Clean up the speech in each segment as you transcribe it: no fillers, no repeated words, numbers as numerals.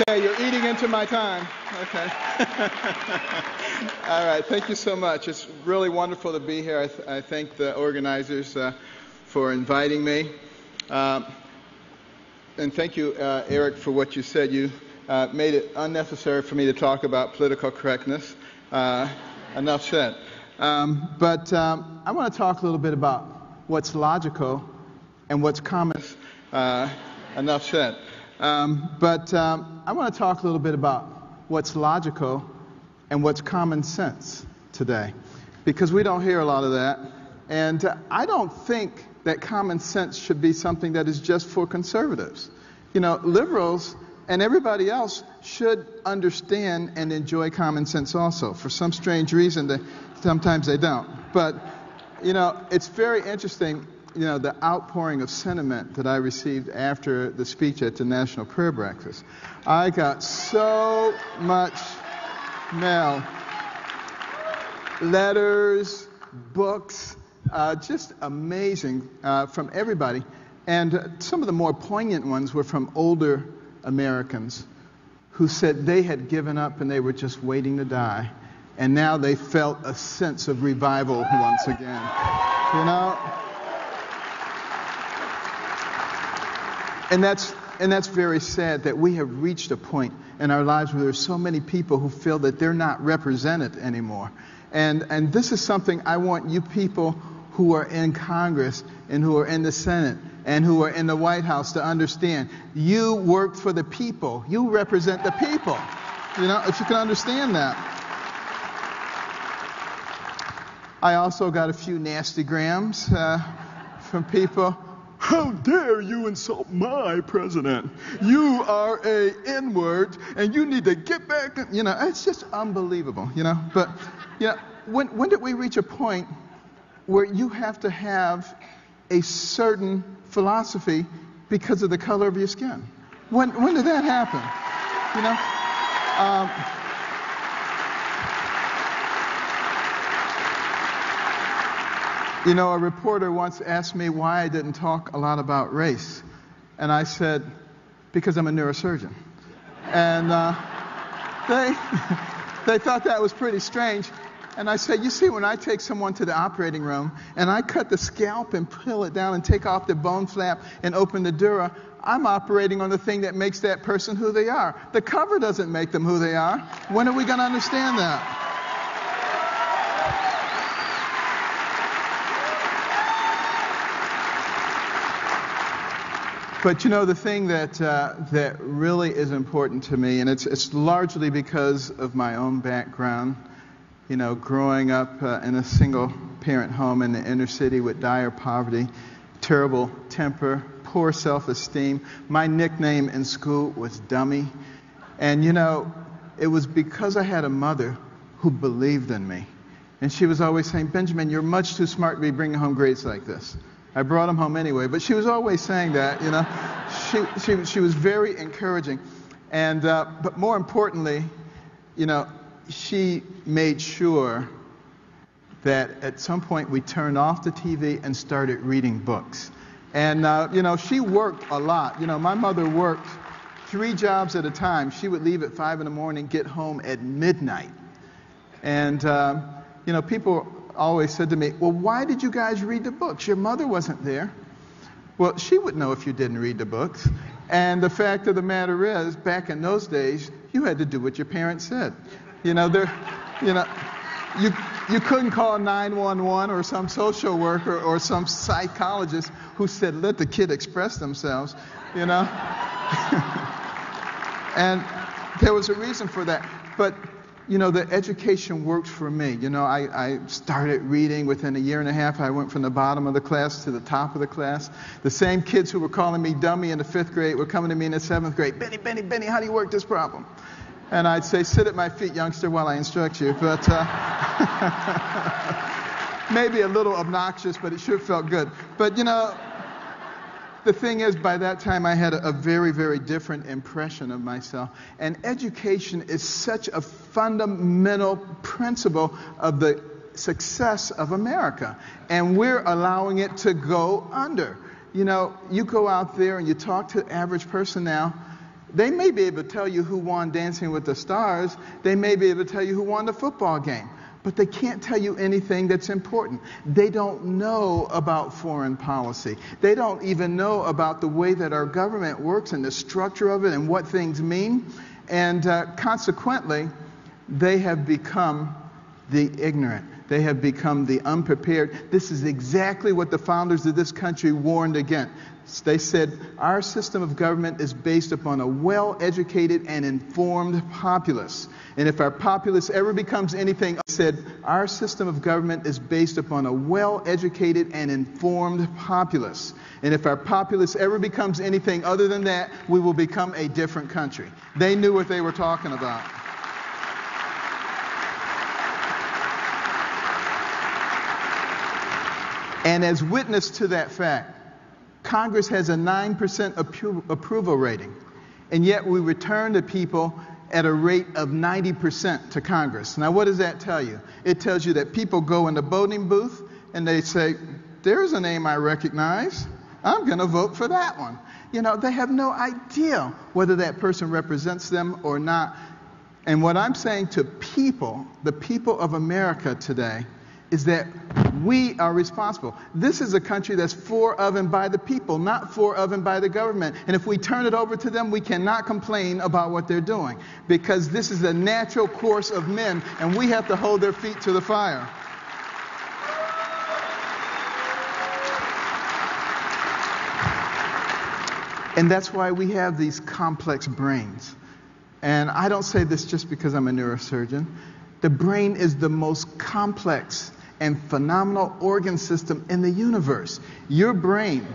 Okay, you're eating into my time. Okay. All right, thank you so much. It's really wonderful to be here. I thank the organizers for inviting me. And thank you, Eric, for what you said. You made it unnecessary for me to talk about political correctness. Enough said. But I want to talk a little bit about what's logical and what's common. Enough said. But I want to talk a little bit about what's logical and what's common sense today, because we don't hear a lot of that. And I don't think that common sense should be something that is just for conservatives. You know, liberals and everybody else should understand and enjoy common sense also. For some strange reason, sometimes they don't. But, you know, it's very interesting. You know, the outpouring of sentiment that I received after the speech at the National Prayer Breakfast. I got so much mail, letters, books, just amazing from everybody. And some of the more poignant ones were from older Americans who said they had given up and they were just waiting to die. And now they felt a sense of revival once again. You know? And that's very sad that we have reached a point in our lives where there's so many people who feel that they're not represented anymore. And this is something I want you people who are in Congress and who are in the Senate and who are in the White House to understand. You work for the people. You represent the people. You know, if you can understand that. I also got a few nasty grams from people. How dare you insult my president? You are a N-word, and you need to get back. You know, it's just unbelievable, you know. But, you know, when did we reach a point where you have to have a certain philosophy because of the color of your skin? When did that happen? You know? You know, a reporter once asked me why I didn't talk a lot about race. And I said, because I'm a neurosurgeon. And they thought that was pretty strange. And I said, you see, when I take someone to the operating room and I cut the scalp and peel it down and take off the bone flap and open the dura, I'm operating on the thing that makes that person who they are. The cover doesn't make them who they are. When are we going to understand that? But you know, the thing that really is important to me, and it's largely because of my own background, you know, growing up in a single-parent home in the inner city with dire poverty, terrible temper, poor self-esteem. My nickname in school was Dummy. And you know, it was because I had a mother who believed in me. And she was always saying, Benjamin, you're much too smart to be bringing home grades like this. I brought them home anyway, but she was always saying that, you know. She was very encouraging. And, but more importantly, you know, she made sure that at some point we turned off the TV and started reading books. And, you know, she worked a lot. You know, my mother worked 3 jobs at a time. She would leave at 5 in the morning, get home at midnight. And, you know, people always said to me, well, why did you guys read the books? Your mother wasn't there. Well, she would know if you didn't read the books. And the fact of the matter is, back in those days, you had to do what your parents said. You know, you couldn't call 911 or some social worker or some psychologist who said, let the kid express themselves, you know. And there was a reason for that. But you know, the education worked for me. You know, I started reading within a year and a half. I went from the bottom of the class to the top of the class. The same kids who were calling me dummy in the 5th grade were coming to me in the 7th grade. Benny, how do you work this problem? And I'd say, sit at my feet, youngster, while I instruct you. But maybe a little obnoxious, but it sure felt good. But, you know, the thing is, by that time, I had a very, very different impression of myself. And education is such a fundamental principle of the success of America. And we're allowing it to go under. You know, you go out there and you talk to the average person now, They may be able to tell you who won Dancing with the Stars. They may be able to tell you who won the football game. But they can't tell you anything that's important. They don't know about foreign policy. They don't even know about the way that our government works and the structure of it and what things mean. And consequently, they have become the ignorant. They have become the unprepared. This is exactly what the founders of this country warned against. They said, our system of government is based upon a well-educated and informed populace. And if our populace ever becomes anything, said, our system of government is based upon a well-educated and informed populace. And if our populace ever becomes anything other than that, we will become a different country. They knew what they were talking about. And as witness to that fact, Congress has a 9% approval rating, and yet we return to people at a rate of 90% to Congress. Now, what does that tell you? It tells you that people go in the voting booth and they say, there's a name I recognize. I'm going to vote for that one. You know, they have no idea whether that person represents them or not. And what I'm saying to people, the people of America today, is that we are responsible. This is a country that's for, of, and by the people, not for, of, and by the government. And if we turn it over to them, we cannot complain about what they're doing, because this is the natural course of men, and we have to hold their feet to the fire. And that's why we have these complex brains. And I don't say this just because I'm a neurosurgeon. The brain is the most complex and phenomenal organ system in the universe. Your brain,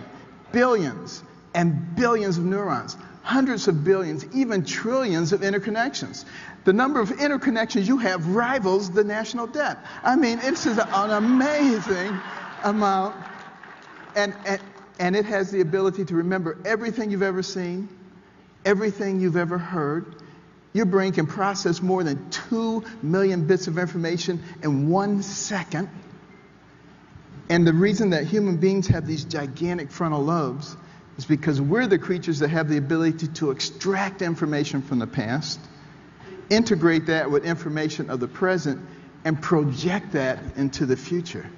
billions and billions of neurons, hundreds of billions, even trillions of interconnections. The number of interconnections you have rivals the national debt. I mean, it's an amazing amount. And it has the ability to remember everything you've ever seen, everything you've ever heard. Your brain can process more than 2 million bits of information in 1 second. And the reason that human beings have these gigantic frontal lobes is because we're the creatures that have the ability to extract information from the past, integrate that with information of the present, and project that into the future.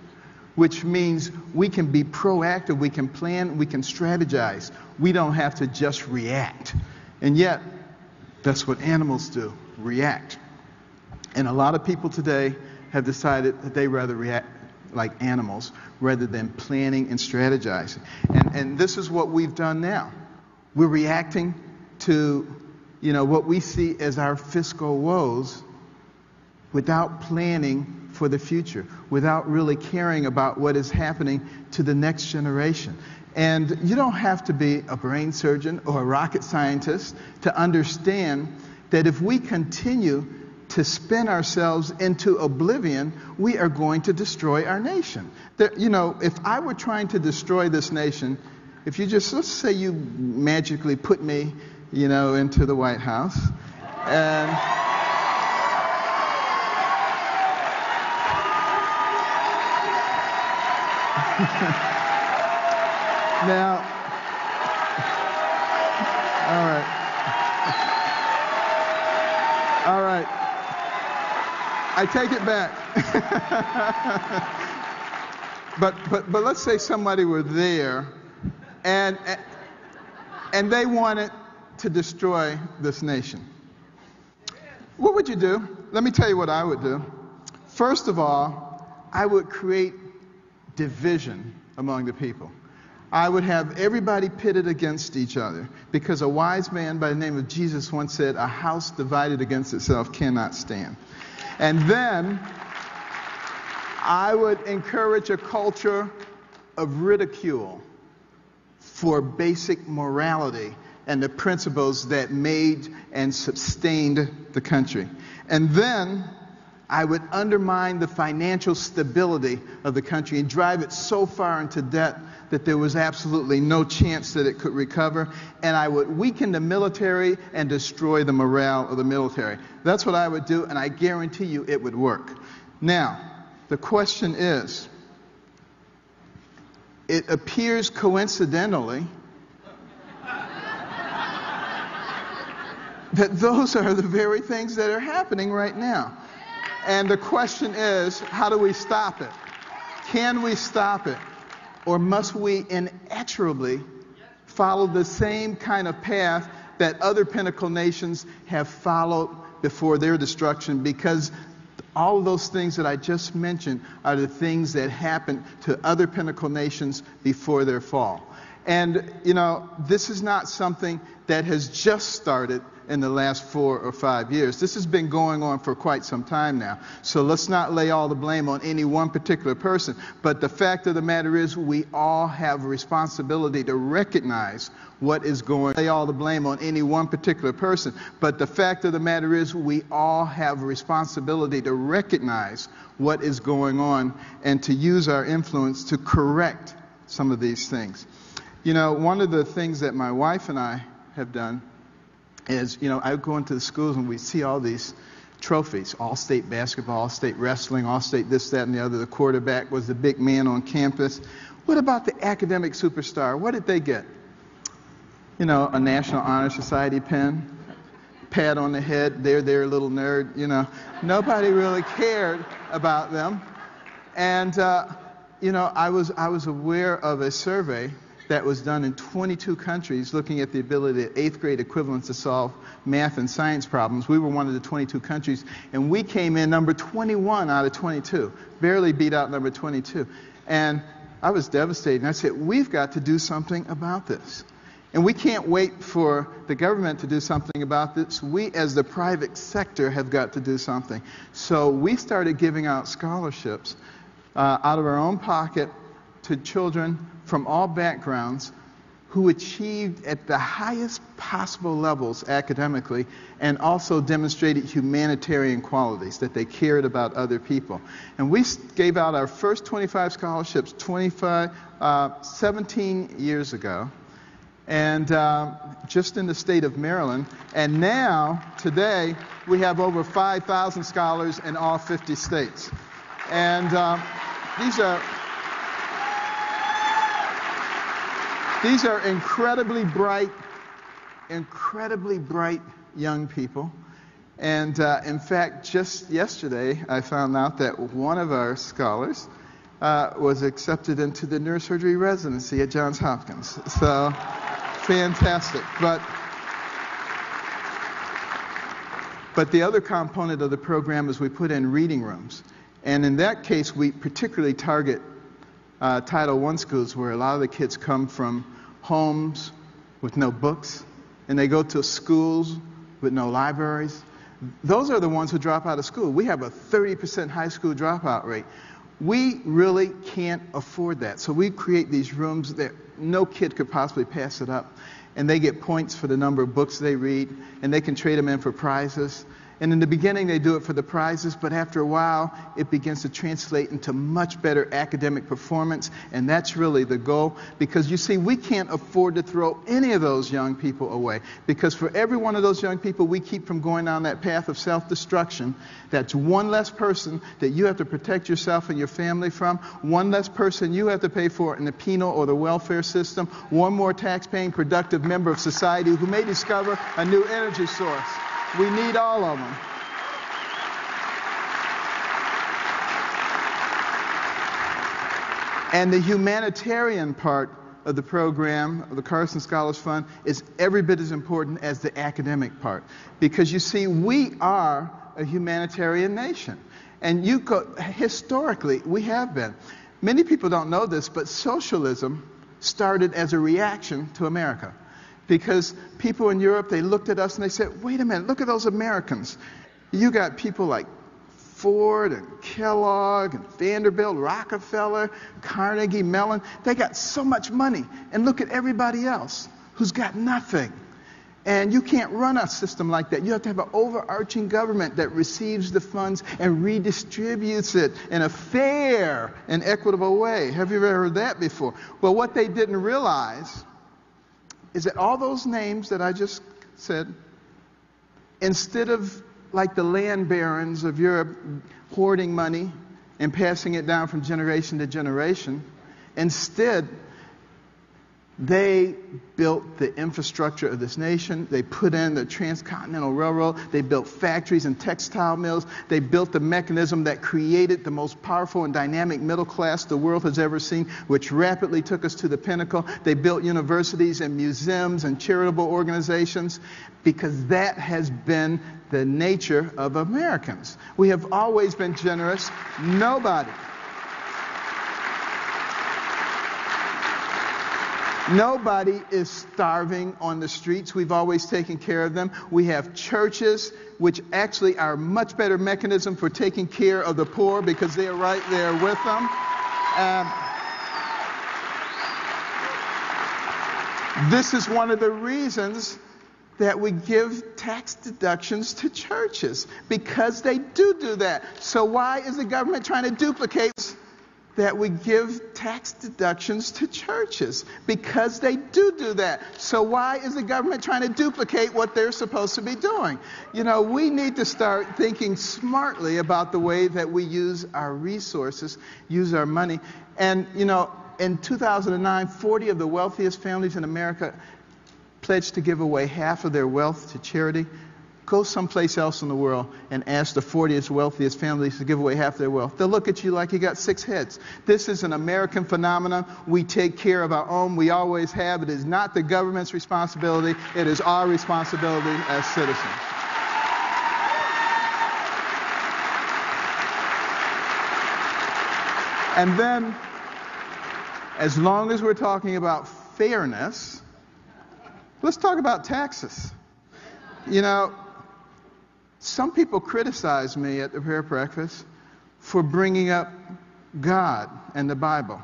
Which means we can be proactive, we can plan, we can strategize. We don't have to just react. And yet, that's what animals do, react. And a lot of people today have decided that they rather react like animals rather than planning and strategizing. And this is what we've done now. We're reacting to, what we see as our fiscal woes without planning for the future, without really caring about what is happening to the next generation. And you don't have to be a brain surgeon or a rocket scientist to understand that if we continue to spin ourselves into oblivion, we are going to destroy our nation. If I were trying to destroy this nation, if you just, let's say you magically put me, into the White House, and now, all right, I take it back. but let's say somebody were there, and they wanted to destroy this nation. What would you do? Let me tell you what I would do. First of all, I would create division among the people. I would have everybody pitted against each other, because a wise man by the name of Jesus once said, a house divided against itself cannot stand. And then I would encourage a culture of ridicule for basic morality and the principles that made and sustained the country. And then I would undermine the financial stability of the country and drive it so far into debt that there was absolutely no chance that it could recover. And I would weaken the military and destroy the morale of the military. That's what I would do, and I guarantee you it would work. Now, the question is, it appears coincidentally that those are the very things that are happening right now. And the question is, how do we stop it? Can we stop it? Or must we inexorably follow the same kind of path that other pinnacle nations have followed before their destruction? Because all of those things that I just mentioned are the things that happened to other pinnacle nations before their fall. And, you know, this is not something that has just started in the last 4 or 5 years. This has been going on for quite some time now. So let's not lay all the blame on any one particular person. But the fact of the matter is, we all have a responsibility to recognize what is going on. Lay all the blame on any one particular person. But the fact of the matter is, we all have a responsibility to recognize what is going on and to use our influence to correct some of these things. You know, one of the things that my wife and I have done is, you know, I go into the schools and we see all these trophies, all-state basketball, all-state wrestling, all-state this, that, and the other. The quarterback was the big man on campus. What about the academic superstar? What did they get? You know, a National Honor Society pen, pat on the head, there, little nerd, you know. Nobody really cared about them. And, you know, I was aware of a survey that was done in 22 countries looking at the ability of 8th grade equivalents to solve math and science problems. We were one of the 22 countries, and we came in number 21 out of 22, barely beat out number 22. And I was devastated, and I said, we've got to do something about this. And we can't wait for the government to do something about this. We, as the private sector, have got to do something. So we started giving out scholarships out of our own pocket to children from all backgrounds who achieved at the highest possible levels academically and also demonstrated humanitarian qualities, that they cared about other people. And we gave out our first 25 scholarships 17 years ago, and just in the state of Maryland. And now, today, we have over 5,000 scholars in all 50 states. And these are incredibly bright young people. And in fact, just yesterday, I found out that one of our scholars was accepted into the neurosurgery residency at Johns Hopkins. So, fantastic. But the other component of the program is we put in reading rooms. And in that case, we particularly target Title I schools, where a lot of the kids come from homes with no books, and they go to schools with no libraries. Those are the ones who drop out of school. We have a 30% high school dropout rate. We really can't afford that. So we create these rooms that no kid could possibly pass it up. And they get points for the number of books they read, and they can trade them in for prizes. And in the beginning, they do it for the prizes, but after a while, it begins to translate into much better academic performance, and that's really the goal. Because you see, we can't afford to throw any of those young people away. Because for every one of those young people we keep from going down that path of self-destruction, that's one less person that you have to protect yourself and your family from, one less person you have to pay for in the penal or the welfare system, one more tax-paying, productive member of society who may discover a new energy source. We need all of them. And the humanitarian part of the program, of the Carson Scholars Fund, is every bit as important as the academic part. Because you see, we are a humanitarian nation. And historically, we have been. Many people don't know this, but socialism started as a reaction to America. Because people in Europe, they looked at us and they said, wait a minute, look at those Americans. You got people like Ford and Kellogg and Vanderbilt, Rockefeller, Carnegie Mellon. They got so much money. And look at everybody else who's got nothing. And you can't run a system like that. You have to have an overarching government that receives the funds and redistributes it in a fair and equitable way. Have you ever heard that before? Well, what they didn't realize is that all those names that I just said, instead of like the land barons of Europe hoarding money and passing it down from generation to generation, instead They built the infrastructure of this nation. They put in the transcontinental railroad. They built factories and textile mills. They built the mechanism that created the most powerful and dynamic middle class the world has ever seen, which rapidly took us to the pinnacle. They built universities and museums and charitable organizations, because that has been the nature of Americans. We have always been generous. Nobody is starving on the streets. We've always taken care of them. We have churches, which actually are a much better mechanism for taking care of the poor, because they are right there with them. This is one of the reasons that we give tax deductions to churches, because they do that. So why is the government trying to duplicate that we give tax deductions to churches? Because they do that. So why is the government trying to duplicate what they're supposed to be doing? You know, we need to start thinking smartly about the way that we use our resources, use our money. And, you know, in 2009, 40 of the wealthiest families in America pledged to give away half of their wealth to charity. Go someplace else in the world and ask the 40th wealthiest families to give away half their wealth. They'll look at you like you got 6 heads. This is an American phenomenon. We take care of our own. We always have. It is not the government's responsibility. It is our responsibility as citizens. And then, as long as we're talking about fairness, let's talk about taxes. You know, some people criticize me at the prayer breakfast for bringing up God and the Bible.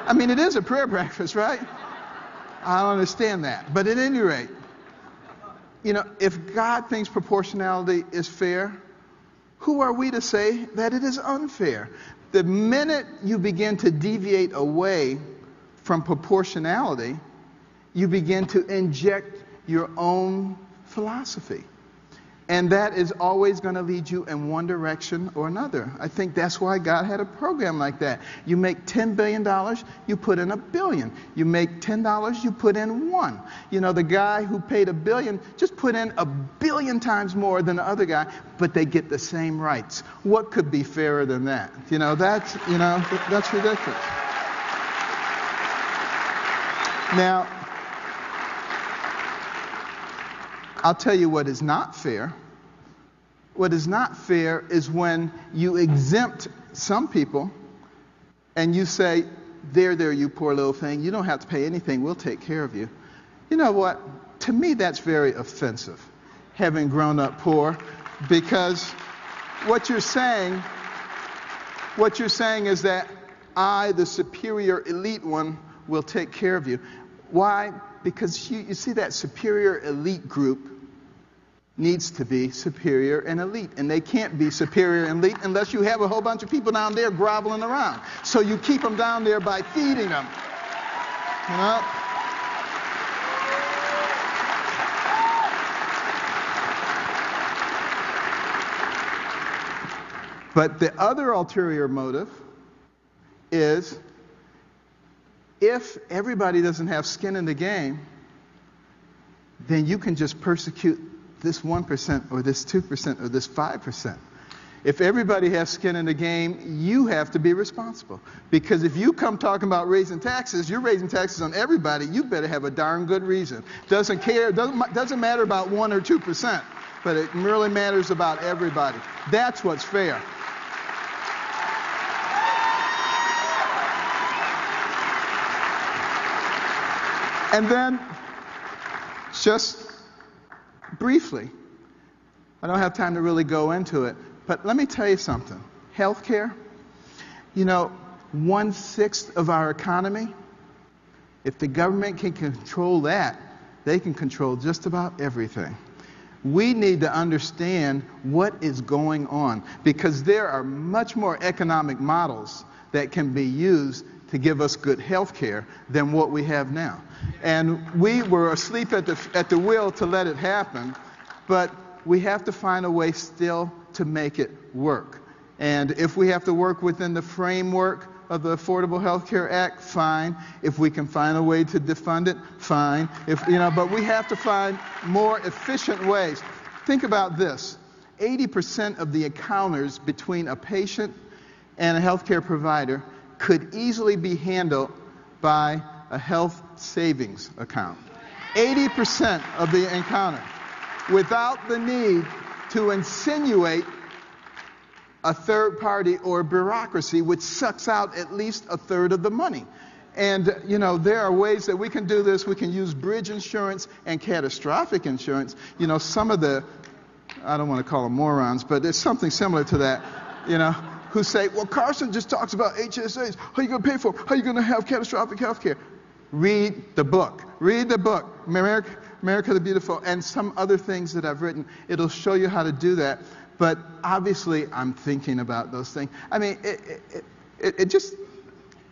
I mean, it is a prayer breakfast, right? I don't understand that. But at any rate, you know, if God thinks proportionality is fair, who are we to say that it is unfair? The minute you begin to deviate away from proportionality, you begin to inject your own philosophy. And that is always going to lead you in one direction or another. I think that's why God had a program like that. You make $10 billion, you put in $1 billion. You make $10, you put in 1. You know, the guy who paid $1 billion just put in 1 billion times more than the other guy, but they get the same rights. What could be fairer than that? That's ridiculous. Now, I'll tell you what is not fair. What is not fair is when you exempt some people and you say, there, you poor little thing. You don't have to pay anything. We'll take care of you. You know what? To me, that's very offensive, having grown up poor, because what you're saying is that I, the superior elite one, will take care of you. Why? Because you see, that superior elite group needs to be superior and elite. And they can't be superior and elite unless you have a whole bunch of people down there groveling around. So you keep them down there by feeding them. You know? But the other ulterior motive is, if everybody doesn't have skin in the game, then you can just persecute this 1% or this 2% or this 5%. If everybody has skin in the game, you have to be responsible. Because if you come talking about raising taxes, you're raising taxes on everybody, you better have a darn good reason. Doesn't matter about 1 or 2%, but it really matters about everybody. That's what's fair. And then, just briefly, I don't have time to really go into it, but let me tell you something. Healthcare, 1/6 of our economy, if the government can control that, they can control just about everything. We need to understand what is going on, because there are much more economic models that can be used to give us good health care than what we have now. And we were asleep at the wheel to let it happen, but we have to find a way still to make it work. And if we have to work within the framework of the Affordable Health Care Act, fine. If we can find a way to defund it, fine. But we have to find more efficient ways. Think about this. 80% of the encounters between a patient and a healthcare provider could easily be handled by a health savings account. 80% of the encounter, without the need to insinuate a third party or bureaucracy, which sucks out at least a third of the money. And, there are ways that we can do this. We can use bridge insurance and catastrophic insurance. Some of the, I don't want to call them morons, but there's something similar to that, who say, well, Carson just talks about HSAs. How are you going to pay for them? How are you going to have catastrophic health care? Read the book. Read the book, America the Beautiful, and some other things that I've written. It'll show you how to do that. But obviously, I'm thinking about those things. I mean, it just,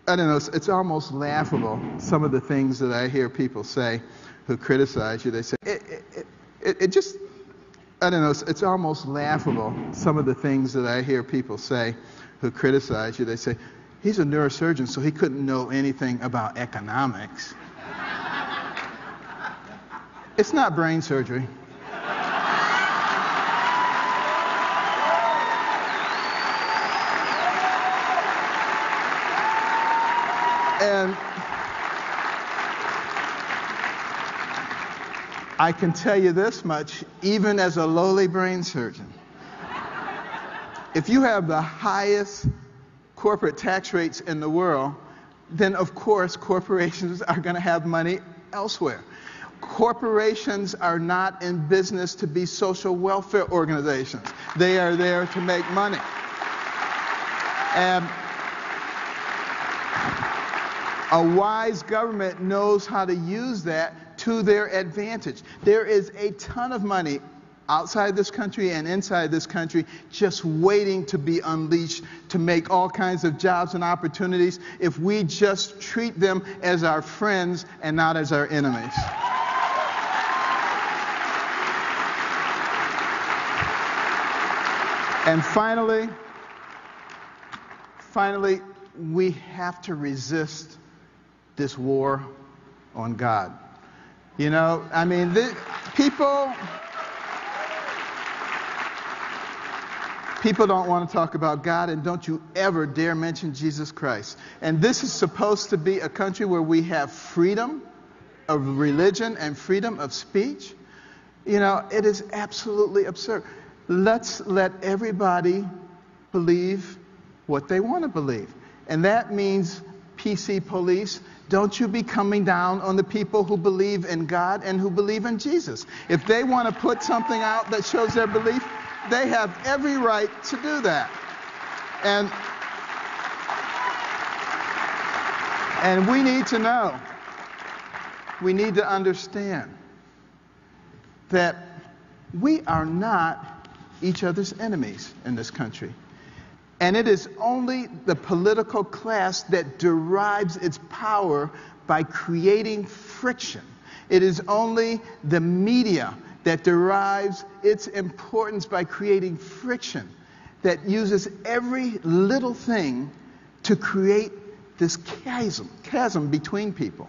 I don't know, it's almost laughable, some of the things that I hear people say who criticize you. They say, I don't know, it's almost laughable, some of the things that I hear people say who criticize you. They say, he's a neurosurgeon, so he couldn't know anything about economics. It's not brain surgery. And I can tell you this much, even as a lowly brain surgeon. If you have the highest corporate tax rates in the world, then of course corporations are going to have money elsewhere. Corporations are not in business to be social welfare organizations. They are there to make money. And a wise government knows how to use that to their advantage. There is a ton of money outside this country and inside this country just waiting to be unleashed to make all kinds of jobs and opportunities if we just treat them as our friends and not as our enemies. And finally, we have to resist this war on God. I mean, people don't want to talk about God, and don't you ever dare mention Jesus Christ. And this is supposed to be a country where we have freedom of religion and freedom of speech. It is absolutely absurd. Let's let everybody believe what they want to believe. And that means PC police. Don't you be coming down on the people who believe in God and who believe in Jesus. If they want to put something out that shows their belief, they have every right to do that. And we need to know, we need to understand that we are not each other's enemies in this country. And it is only the political class that derives its power by creating friction. It is only the media that derives its importance by creating friction, that uses every little thing to create this chasm between people.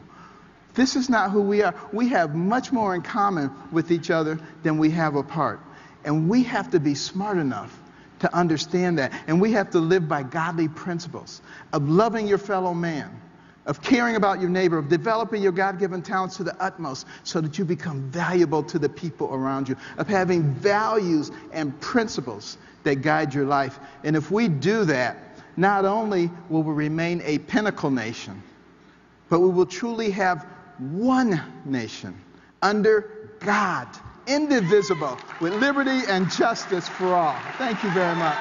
This is not who we are. We have much more in common with each other than we have apart. And we have to be smart enough to understand that. And we have to live by godly principles of loving your fellow man, of caring about your neighbor, of developing your God-given talents to the utmost so that you become valuable to the people around you, of having values and principles that guide your life. And if we do that, not only will we remain a pinnacle nation, but we will truly have one nation under God, indivisible, with liberty and justice for all. Thank you very much.